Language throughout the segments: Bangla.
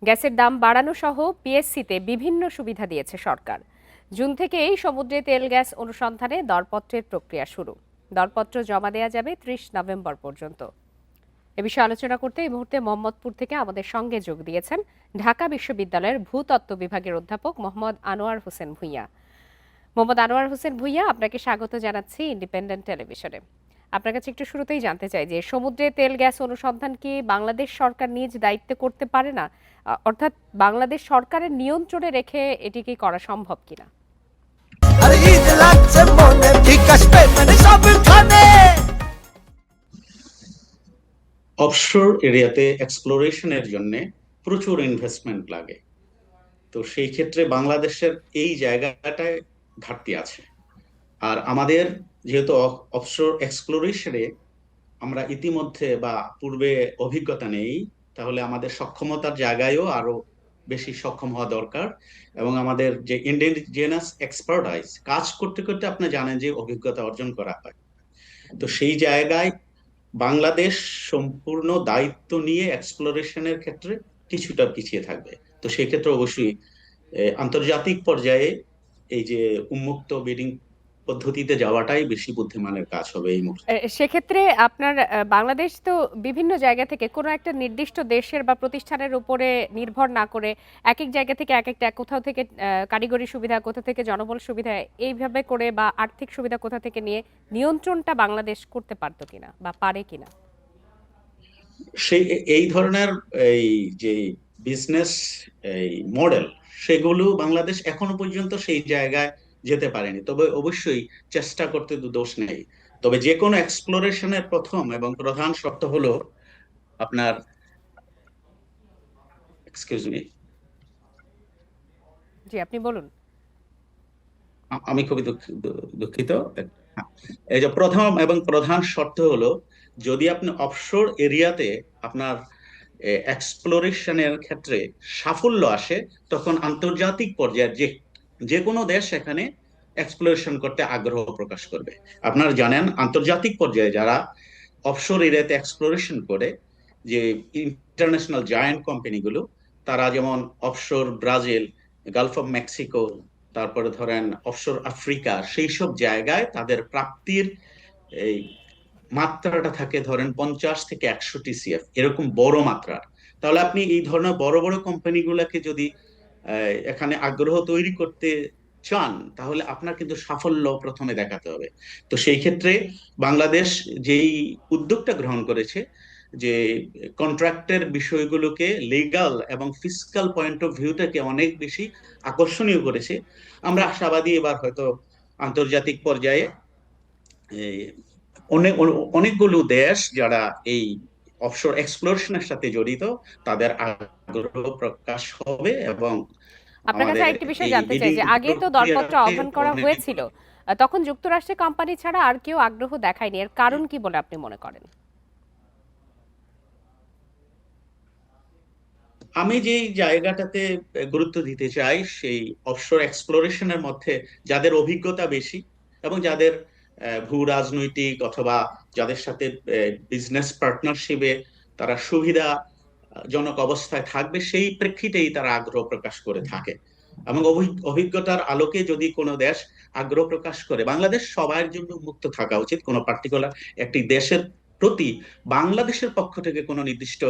গ্যাসের দাম বাড়ানো সহ পিএসসিতে বিভিন্ন সুবিধা দিয়েছে সরকার। জুন থেকেই সমুদ্রে তেল গ্যাস অনুসন্ধানে দরপত্রের প্রক্রিয়া শুরু। দরপত্র জমা দেওয়া যাবে 30 নভেম্বর পর্যন্ত। এ বিষয়ে আলোচনা করতে এই মুহূর্তে মোহাম্মদপুর থেকে আমাদের সঙ্গে যোগ দিয়েছেন ঢাকা বিশ্ববিদ্যালয়ের ভূতত্ত্ব বিভাগের অধ্যাপক মোহাম্মদ আনোয়ার হোসেন ভূঁইয়া। মোহাম্মদ আনোয়ার হোসেন ভূঁইয়া, আপনাকে স্বাগত জানাচ্ছি ইন্ডিপেন্ডেন্ট টেলিভিশনে। আপনার কাছে একটু শুরুতেই জানতে চাই যে সমুদ্রে তেল গ্যাস অনুসন্ধান কি বাংলাদেশ সরকার নিজ দায়িত্বে করতে পারে না? অর্থাৎ বাংলাদেশ সরকারের নিয়ন্ত্রণে রেখে এটি কি করা সম্ভব কিনা? অফশোর এরিয়াতে এক্সপ্লোরেশনের জন্য প্রচুর ইনভেস্টমেন্ট লাগে। তো সেই ক্ষেত্রে বাংলাদেশের এই জায়গাটায় ঘাটতি আছে। আর আমাদের যেহেতু অফশোর এক্সপ্লোরেশনে আমরা ইতিমধ্যে বা পূর্বে অভিজ্ঞতা নেই, তাহলে আমাদের সক্ষমতার জায়গায়ও আরো বেশি সক্ষম হওয়া দরকার। এবং আমাদের যে ইন্ডিজিনাস এক্সপার্টাইজ কাজ করতে করতে আপনি জানেন যে অভিজ্ঞতা অর্জন করা হয়। তো সেই জায়গায় বাংলাদেশ সম্পূর্ণ দায়িত্ব নিয়ে এক্সপ্লোরেশনের ক্ষেত্রে কিছুটা পিছিয়ে থাকবে। তো সেই ক্ষেত্রে অবশ্যই আন্তর্জাতিক পর্যায়ে এই যে উন্মুক্ত বিডিং পদ্ধতিতে যাওয়াটাই বেশি বুদ্ধিমানের কাজ হবে এই মুহূর্তে। সেক্ষেত্রে আপনার বাংলাদেশ তো বিভিন্ন জায়গা থেকে কোনো একটা নির্দিষ্ট দেশের বা প্রতিষ্ঠানের উপরে নির্ভর না করে এক এক জায়গা থেকে এক একটা, কোথাও থেকে কারিগরি সুবিধা, কোথা থেকে জনবল সুবিধা, এইভাবে করে বা আর্থিক সুবিধা কোথা থেকে নিয়ে নিয়ন্ত্রণটা বাংলাদেশ করতে পারতো কিনা বা পারে কিনা? সেই এই ধরনের এই যে বিজনেস এই মডেল, সেগুলো বাংলাদেশ এখনো পর্যন্ত সেই জায়গায় যেতে পারেনি। তবে অবশ্যই চেষ্টা করতে তো দোষ নেই। তবে যে কোনো এক্সপ্লোরেশনের প্রথম এবং প্রধান শর্ত হলো আপনার, এক্সকিউজ মি, জি, আপনি বলুন। আমি খুবই দুঃখিত। হ্যাঁ, এই যে প্রথম এবং প্রধান শর্ত হলো, যদি আপনি অফশোর এরিয়াতে আপনার এক্সপ্লোরেশনের ক্ষেত্রে সাফল্য আসে, তখন আন্তর্জাতিক পর্যায়ে যে যে কোনো দেশ এখানে এক্সপ্লোরেশন করতে আগ্রহ প্রকাশ করবে। আপনারা জানেন আন্তর্জাতিক পর্যায়ে যারা অফশোর এরিয়াতে এক্সপ্লোরেশন করে, যে ইন্টারন্যাশনাল জায়ান্ট কোম্পানিগুলো, তারা যেমন offshore Brazil, Gulf of Mexico, তারপরে ধরেন অফশোর আফ্রিকা, সেই সব জায়গায় তাদের প্রাপ্তির এই মাত্রাটা থাকে ধরেন 50 থেকে 100 TCF, এরকম বড় মাত্রার। তাহলে আপনি এই ধরনের বড় বড় কোম্পানিগুলোকে যদি এখানে আগ্রহ তৈরি করতে চান, তাহলে আপনার কিন্তু সাফল্য প্রথমে দেখাতে হবে। তো সেই ক্ষেত্রে বাংলাদেশ যেই উদ্যোগটা গ্রহণ করেছে, যে কন্ট্রাক্টের বিষয়গুলোকে লিগ্যাল এবং ফিসকাল পয়েন্ট অফ ভিউটাকে অনেক বেশি আকর্ষণীয় করেছে। আমরা আশাবাদী এবার হয়তো আন্তর্জাতিক পর্যায়ে অনেক অনেকগুলো দেশ যারা এই অফশোর এক্সপ্লোরেশনের সাথে জড়িত, তাদের আগ্রহ প্রকাশ হবে। এবং আপনার কাছে আমাদের আরেকটি বিষয় এই জানতে চাই বিডিং যে আগে তো দরপত্র প্রক্রিয়াতে আহ্বান করা হয়েছিল, অনেকগুলো, তখন যুক্তরাষ্ট্রের কোম্পানি ছাড়া আর কেউ আগ্রহ দেখায়নি। এর কারণ কি বলে আপনি মনে করেন? আমি যেই জায়গাটাতে গুরুত্ব দিতে চাই, সেই অফশোর এক্সপ্লোরেশনের মধ্যে যাদের অভিজ্ঞতা বেশি এবং যাদের ভূ রাজনৈতিক অথবা যাদের সাথে বিজনেস পার্টনারশিপে তারা সুবিধাজনক অবস্থায় থাকবে, সেই প্রেক্ষিতেই তারা আগ্রহ প্রকাশ করে থাকে। এবং অভিজ্ঞতার আলোকে যদি কোনো দেশ আগ্রহ প্রকাশ করে, বাংলাদেশ সবার জন্য মুক্ত থাকা উচিত। কোনো পার্টিকুলার একটি দেশের প্রতি বাংলাদেশের পক্ষ থেকে কোনো নির্দিষ্ট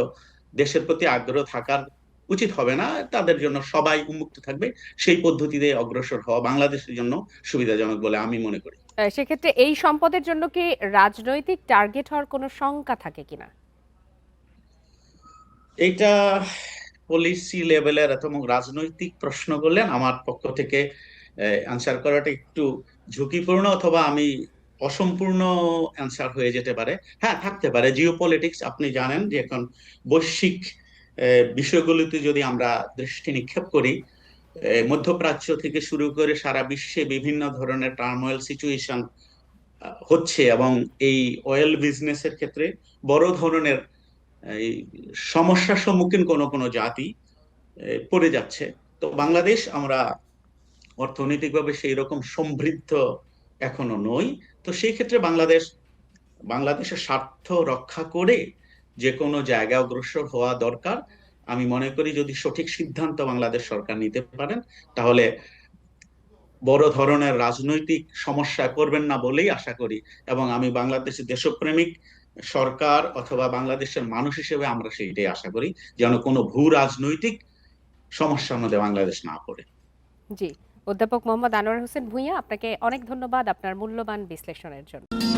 দেশের প্রতি আগ্রহ থাকার উচিত হবে না। তাদের জন্য সবাই উন্মুক্ত থাকবে। সেই পদ্ধতিতে অগ্রসর হওয়া বাংলাদেশের জন্য সুবিধাজনক বলে আমি মনে করি। সেক্ষেত্রে এই সম্পদের জন্য কি রাজনৈতিক টার্গেট হওয়ার কোনো শঙ্কা থাকে কিনা? এটা পলিসি লেভেলের এবং রাজনৈতিক প্রশ্ন করলেন, আমার পক্ষ থেকে অ্যান্সার করাটা একটু ঝুঁকিপূর্ণ, অথবা আমি অসম্পূর্ণ অ্যান্সার হয়ে যেতে পারে। হ্যাঁ, থাকতে পারে। জিওপলিটিক্স, আপনি জানেন যে এখন বৈশ্বিক বিষয়গুলিতে যদি আমরা দৃষ্টি নিক্ষেপ করি, মধ্যপ্রাচ্য থেকে শুরু করে সারা বিশ্বে বিভিন্ন ধরনের টার্মোয়েল সিচুয়েশন হচ্ছে, এবং এই অয়েল বিজনেসের ক্ষেত্রে বড় ধরনের এই সমস্যার সম্মুখীন কোনো কোনো জাতি পড়ে যাচ্ছে। তো বাংলাদেশ, আমরা অর্থনৈতিকভাবে সেই রকম সমৃদ্ধ এখনো নই। তো সেই ক্ষেত্রে বাংলাদেশের স্বার্থ রক্ষা করে যে কোনো জায়গায় অগ্রসর হওয়া দরকার। আমি মনে করি যদি সঠিক সিদ্ধান্ত বাংলাদেশ সরকার নিতে পারেন, তাহলে বড় ধরনের রাজনৈতিক সমস্যায় পড়বেন না বলেই আশা করি। এবং আমি বাংলাদেশের দেশপ্রেমিক সরকার অথবা বাংলাদেশের মানুষ হিসেবে আমরা সেইটাই আশা করি, যেন কোনো ভূ রাজনৈতিক সমস্যার মধ্যে বাংলাদেশ না পড়ে। জি, অধ্যাপক মোহাম্মদ আনোয়ার হোসেন ভূঁইয়া, আপনাকে অনেক ধন্যবাদ আপনার মূল্যবান বিশ্লেষণের জন্য।